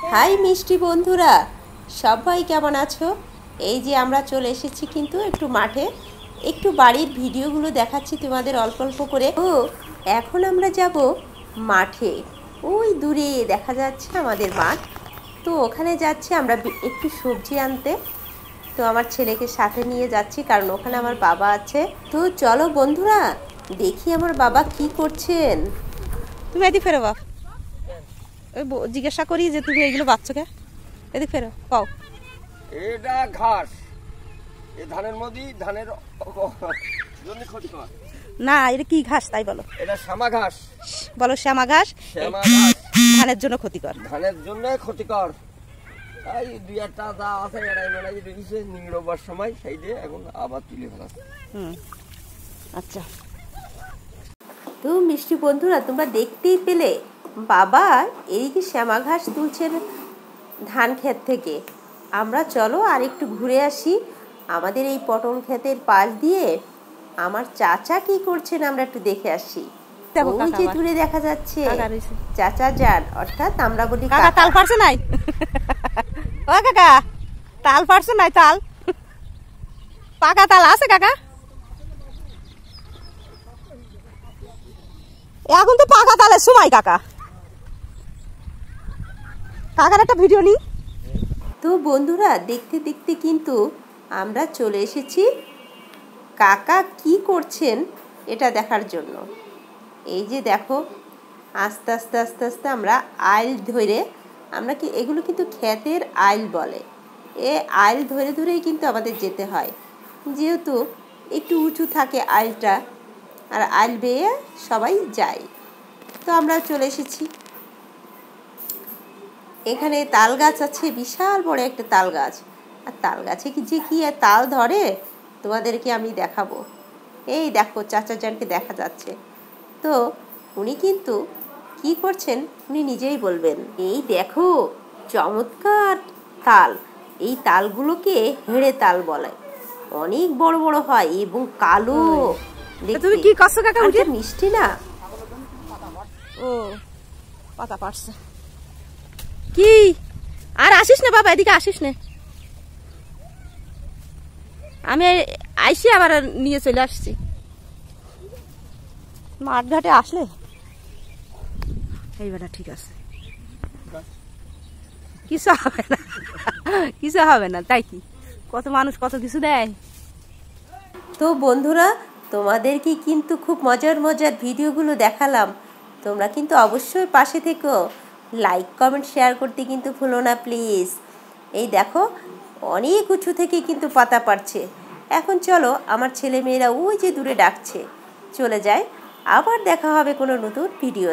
High মিষ্টি বন্ধুরা, সবাই কেমন আছো? এই যে আমরা চলে এসেছি কিন্তু একটু মাঠে, একটু বাড়ির ভিডিওগুলো দেখাচ্ছি তোমাদের অল্প অল্প করে। এখন আমরা যাব মাঠে। ওই দূরে দেখা যাচ্ছে আমাদের মাঠ, তো ওখানে যাচ্ছি আমরা একটু সবজি আনতে। তো আমার ছেলেকে সাথে নিয়ে যাচ্ছি কারণ ওখানে আমার বাবা আছে। তো চলো বন্ধুরা, দেখি আমার বাবা কি করছেন। তুমি এদিকে ফেরো বাপ, ওই জিজ্ঞাসা করি যে তুমি এইগুলো বাচ্চাকে এদিকে ফেরো পাও। এটা ঘাস, এই ধানের মধ্যে ধানের জন্য ক্ষতিকর না, এটা কি ঘাস তাই বলো? এটা শ্যামা ঘাস। বলো শ্যামা ঘাস। শ্যামা ঘাস ধানের জন্য ক্ষতিকর। ধানের জন্য ক্ষতিকর। তাই দুই একটা যা আছে এরাই মেলাই দিয়েছে নিংড়বার সময় সেই দিয়ে এখন আবার তুলে ফেলাচ্ছে। আচ্ছা, তো মিষ্টি বন্ধুরা তোমরা দেখতেই পেলে বাবা এইদিকে শ্যামা ঘাস তুলছেন ধান ক্ষেত থেকে। আমরা চলো আর একটু ঘুরে আসি আমাদের এই পটল ক্ষেতের পাশ দিয়ে। আমার চাচা কি করছেন আমরা একটু দেখে আসি। ওই যে দূরে দেখা যাচ্ছে চাচা যান, অর্থাৎ আমরা বলি কাকা। তাল পারছে নাই ও কাকা, তাল পারছে নাই? তাল পাকা তাল আছে কাকা? এখন তো পাকা তালের সময় কাকা। কাকার একটা ভিডিও নি। তো বন্ধুরা দেখতে দেখতে কিন্তু আমরা চলে এসেছি কাকা কি করছেন এটা দেখার জন্য। এই যে দেখো, আস্তে আস্তে আস্তে আস্তে আমরা আইল ধরে, আমরা কি এগুলো কিন্তু ক্ষেতের আইল বলে, এ আইল ধরে ধরেই কিন্তু আমাদের যেতে হয়, যেহেতু একটু উঁচু থাকে আইলটা, আর আইল বেয়ে সবাই যায়। তো আমরা চলে এসেছি। এখানে তাল গাছ আছে, বিশাল বড় একটা তাল গাছ। আর তাল গাছে কি আর তাল ধরে তোমাদেরকে আমি দেখাবো। এই দেখো চাচা জানকে দেখা যাচ্ছে। তো উনি কিন্তু কি করছেন উনি নিজেই বলবেন। এই দেখো চমৎকার তাল। এই তালগুলোকে হেড়ে তাল বলে, অনেক বড় বড় হয় এবং কালো। তুমি কি করছো কাকা? উঠে মিষ্টি না? ও পাতা পারছে কি? আর আসিস না বাবা, এদিকে আসিস না। আমি আইসি আবার নিয়ে চলে আসছি। মাঠ ঘাটে আসলে এইবার ঠিক আছে, কিছু হবে না, কিছু হবে না। তাই কি কত মানুষ কত কিছু দেয়। তো বন্ধুরা, তোমাদেরকে কিন্তু খুব মজার মজার ভিডিওগুলো দেখালাম। তোমরা কিন্তু অবশ্যই পাশে থেকো, লাইক কমেন্ট শেয়ার করতে কিন্তু ভুলো না প্লিজ। এই দেখো অনেক উঁচু থেকে কিন্তু পাতা পাড়ছে। এখন চলো, আমার ছেলে মেয়েরা ওই যে দূরে ডাকছে, চলে যায়। আবার দেখা হবে কোনো নতুন ভিডিও।